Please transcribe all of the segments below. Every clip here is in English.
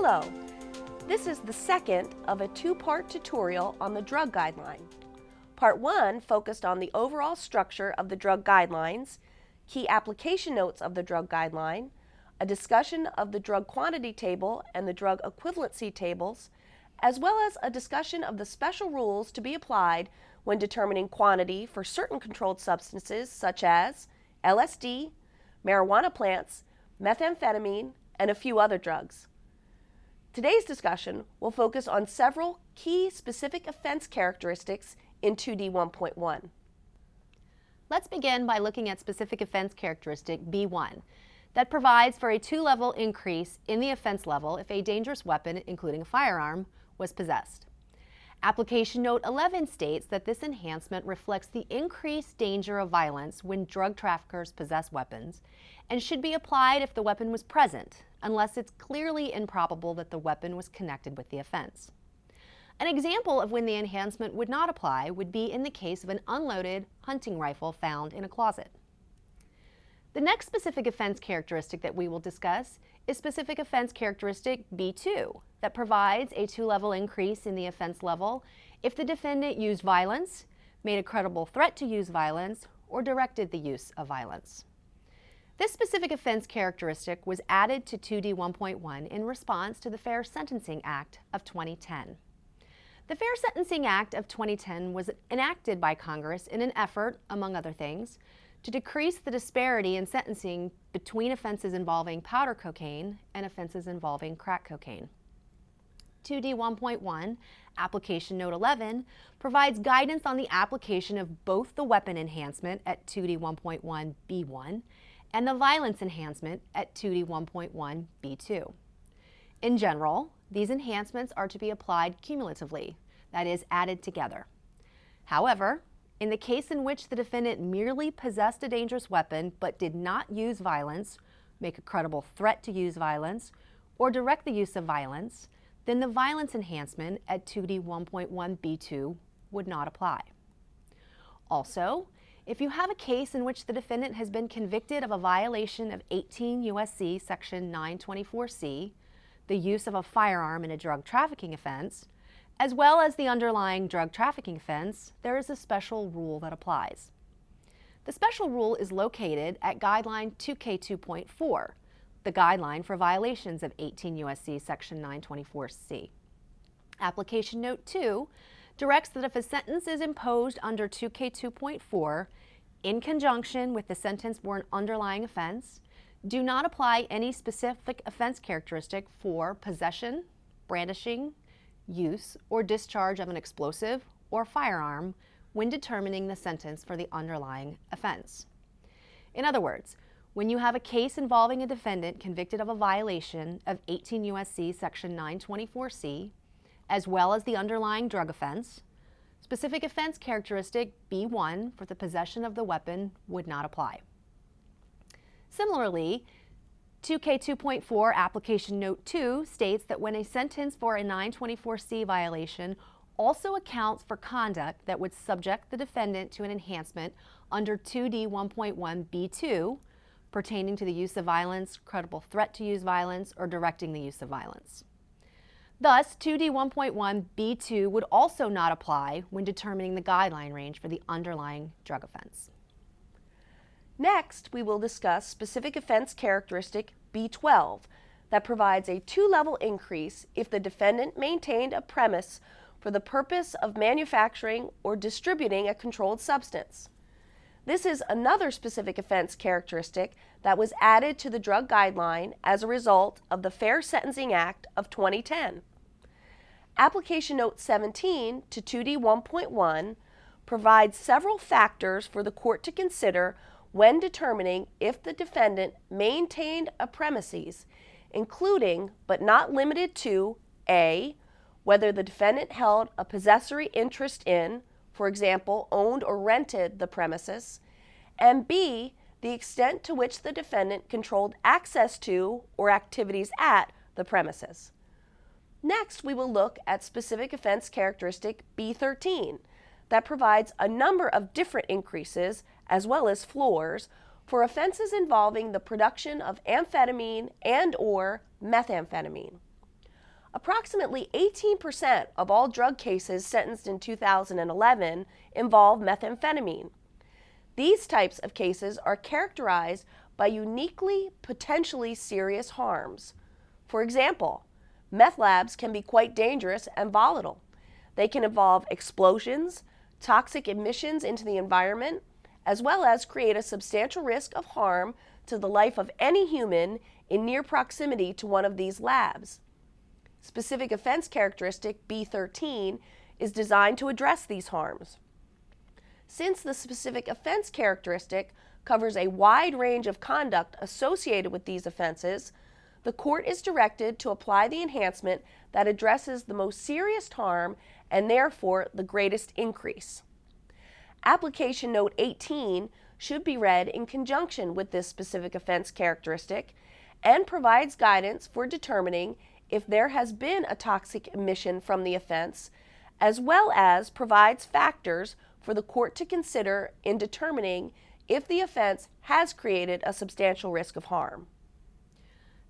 Hello, this is the second of a two-part tutorial on the drug guideline. Part 1 focused on the overall structure of the drug guidelines, key application notes of the drug guideline, a discussion of the drug quantity table and the drug equivalency tables, as well as a discussion of the special rules to be applied when determining quantity for certain controlled substances such as LSD, marijuana plants, methamphetamine, and a few other drugs. Today's discussion will focus on several key specific offense characteristics in 2D 1.1. Let's begin by looking at specific offense characteristic B1 that provides for a 2-level increase in the offense level if a dangerous weapon, including a firearm, was possessed. Application Note 11 states that this enhancement reflects the increased danger of violence when drug traffickers possess weapons and should be applied if the weapon was present, unless it's clearly improbable that the weapon was connected with the offense. An example of when the enhancement would not apply would be in the case of an unloaded hunting rifle found in a closet. The next specific offense characteristic that we will discuss is specific offense characteristic B2 that provides a 2-level increase in the offense level if the defendant used violence, made a credible threat to use violence, or directed the use of violence. This specific offense characteristic was added to 2D 1.1 in response to the Fair Sentencing Act of 2010. The Fair Sentencing Act of 2010 was enacted by Congress in an effort, among other things, to decrease the disparity in sentencing between offenses involving powder cocaine and offenses involving crack cocaine. 2D 1.1, Application Note 11, provides guidance on the application of both the weapon enhancement at 2D 1.1 B1 and the violence enhancement at 2D 1.1 B2. In general, these enhancements are to be applied cumulatively, that is, added together. However, in the case in which the defendant merely possessed a dangerous weapon but did not use violence, make a credible threat to use violence, or direct the use of violence, then the violence enhancement at 2D 1.1 B2 would not apply. Also, if you have a case in which the defendant has been convicted of a violation of 18 U.S.C. Section 924C, the use of a firearm in a drug trafficking offense, as well as the underlying drug trafficking offense, there is a special rule that applies. The special rule is located at Guideline 2K2.4, the guideline for violations of 18 U.S.C. Section 924C. Application Note 2 directs that if a sentence is imposed under 2K2.4 in conjunction with the sentence for an underlying offense, do not apply any specific offense characteristic for possession, brandishing, use, or discharge of an explosive or firearm when determining the sentence for the underlying offense. In other words, when you have a case involving a defendant convicted of a violation of 18 U.S.C. Section 924C, as well as the underlying drug offense, specific offense characteristic B1 for the possession of the weapon would not apply. Similarly, 2K2.4 Application Note 2 states that when a sentence for a 924C violation also accounts for conduct that would subject the defendant to an enhancement under 2D 1.1 B2 pertaining to the use of violence, credible threat to use violence, or directing the use of violence. Thus, 2D 1.1 B2 would also not apply when determining the guideline range for the underlying drug offense. Next, we will discuss specific offense characteristic B12 that provides a 2-level increase if the defendant maintained a premise for the purpose of manufacturing or distributing a controlled substance. This is another specific offense characteristic that was added to the drug guideline as a result of the Fair Sentencing Act of 2010. Application Note 17 to 2D 1.1 provides several factors for the court to consider when determining if the defendant maintained a premises, including but not limited to A, whether the defendant held a possessory interest in, for example, owned or rented the premises, and B, the extent to which the defendant controlled access to or activities at the premises. Next, we will look at specific offense characteristic B13 that provides a number of different increases as well as floors for offenses involving the production of amphetamine and/or methamphetamine. Approximately 18% of all drug cases sentenced in 2011 involve methamphetamine. These types of cases are characterized by uniquely potentially serious harms. For example, meth labs can be quite dangerous and volatile. They can involve explosions, toxic emissions into the environment, as well as create a substantial risk of harm to the life of any human in near proximity to one of these labs. Specific offense characteristic B13 is designed to address these harms. Since the specific offense characteristic covers a wide range of conduct associated with these offenses, the court is directed to apply the enhancement that addresses the most serious harm and therefore the greatest increase. Application Note 18 should be read in conjunction with this specific offense characteristic and provides guidance for determining if there has been a toxic emission from the offense, as well as provides factors for the court to consider in determining if the offense has created a substantial risk of harm.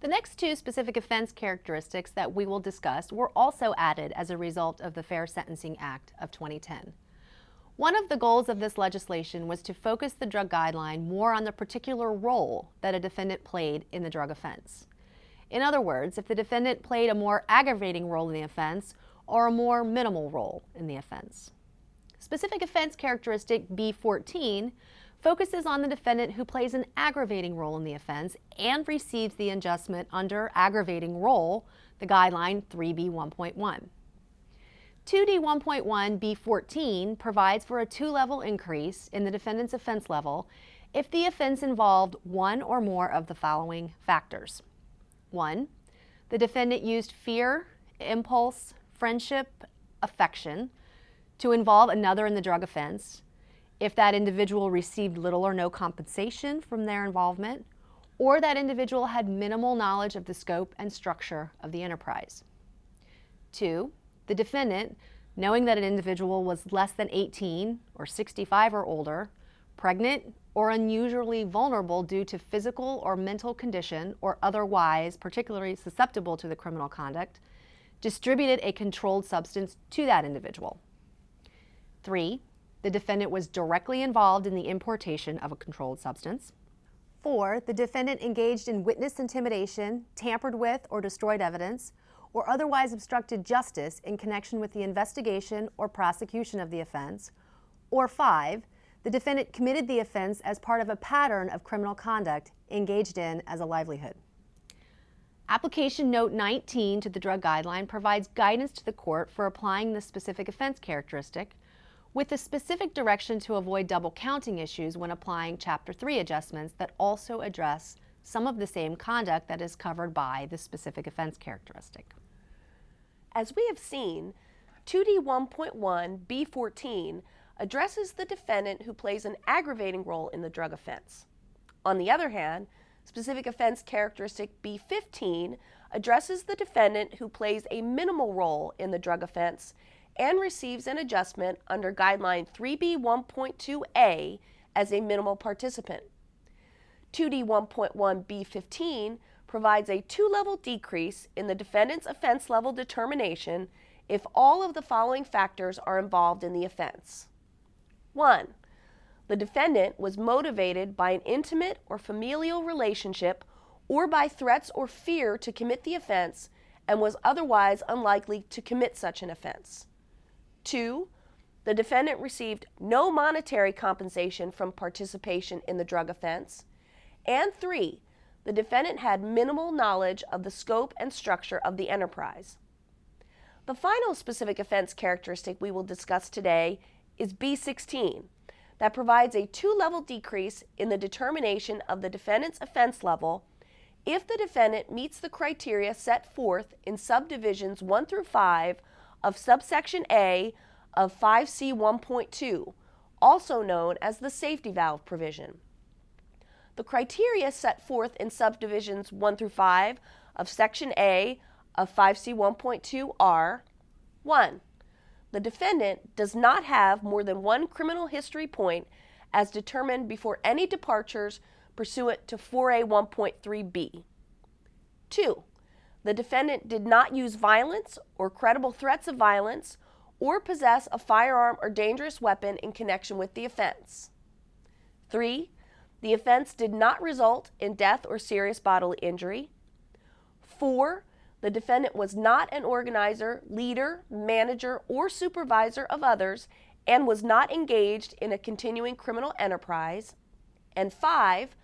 The next two specific offense characteristics that we will discuss were also added as a result of the Fair Sentencing Act of 2010. One of the goals of this legislation was to focus the drug guideline more on the particular role that a defendant played in the drug offense. In other words, if the defendant played a more aggravating role in the offense or a more minimal role in the offense. Specific offense characteristic B14 focuses on the defendant who plays an aggravating role in the offense and receives the adjustment under aggravating role, the guideline 3B1.1. 2D1.1B14 provides for a two-level increase in the defendant's offense level if the offense involved one or more of the following factors. 1. The defendant used fear, impulse, friendship, affection to involve another in the drug offense if that individual received little or no compensation from their involvement, or that individual had minimal knowledge of the scope and structure of the enterprise. 2. The defendant, knowing that an individual was less than 18 or 65 or older, pregnant, or unusually vulnerable due to physical or mental condition or otherwise particularly susceptible to the criminal conduct, distributed a controlled substance to that individual. 3. The defendant was directly involved in the importation of a controlled substance. 4. The defendant engaged in witness intimidation, tampered with or destroyed evidence, or otherwise obstructed justice in connection with the investigation or prosecution of the offense. Or 5. The defendant committed the offense as part of a pattern of criminal conduct engaged in as a livelihood. Application Note 19 to the drug guideline provides guidance to the court for applying the specific offense characteristic, with a specific direction to avoid double counting issues when applying Chapter 3 adjustments that also address some of the same conduct that is covered by the specific offense characteristic. As we have seen, 2D1.1B14 addresses the defendant who plays an aggravating role in the drug offense. On the other hand, specific offense characteristic B15 addresses the defendant who plays a minimal role in the drug offense and receives an adjustment under Guideline 3B1.2a as a minimal participant. 2D1.1B15 provides a two-level decrease in the defendant's offense level determination if all of the following factors are involved in the offense. 1. The defendant was motivated by an intimate or familial relationship or by threats or fear to commit the offense and was otherwise unlikely to commit such an offense. 2. The defendant received no monetary compensation from participation in the drug offense. And 3. The defendant had minimal knowledge of the scope and structure of the enterprise. The final specific offense characteristic we will discuss today is B16, that provides a two-level decrease in the determination of the defendant's offense level if the defendant meets the criteria set forth in subdivisions 1 through 5 of subsection A of 5C1.2, also known as the safety valve provision. The criteria set forth in subdivisions 1 through 5 of section A of 5C1.2 are: 1. The defendant does not have more than one criminal history point as determined before any departures pursuant to 4A1.3b. 2. the defendant did not use violence or credible threats of violence or possess a firearm or dangerous weapon in connection with the offense. 3. The offense did not result in death or serious bodily injury. 4. The defendant was not an organizer, leader, manager, or supervisor of others and was not engaged in a continuing criminal enterprise. And 5.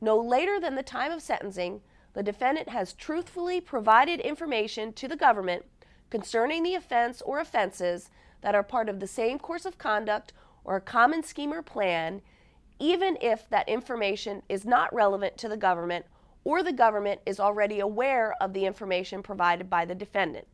No later than the time of sentencing, the defendant has truthfully provided information to the government concerning the offense or offenses that are part of the same course of conduct or a common scheme or plan, even if that information is not relevant to the government or the government is already aware of the information provided by the defendant.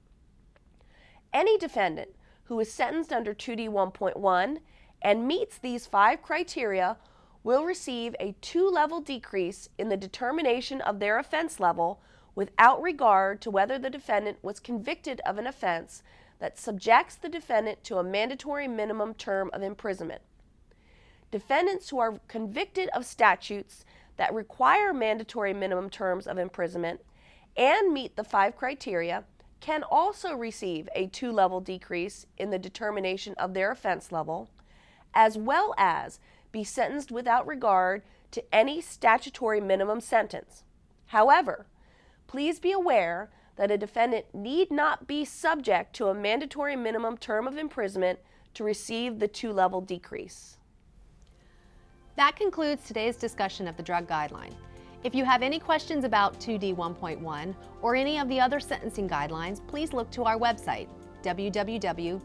Any defendant who is sentenced under 2D1.1 and meets these 5 criteria will receive a 2-level decrease in the determination of their offense level without regard to whether the defendant was convicted of an offense that subjects the defendant to a mandatory minimum term of imprisonment. Defendants who are convicted of statutes that require mandatory minimum terms of imprisonment and meet the 5 criteria can also receive a 2-level decrease in the determination of their offense level, as well as be sentenced without regard to any statutory minimum sentence. However, please be aware that a defendant need not be subject to a mandatory minimum term of imprisonment to receive the 2-level decrease. That concludes today's discussion of the drug guideline. If you have any questions about 2D 1.1 or any of the other sentencing guidelines, please look to our website, www.ussc.gov,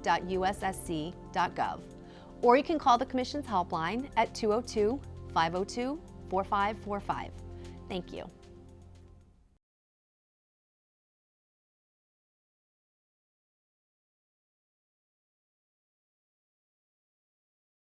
or you can call the Commission's helpline at 202-502-4545. Thank you.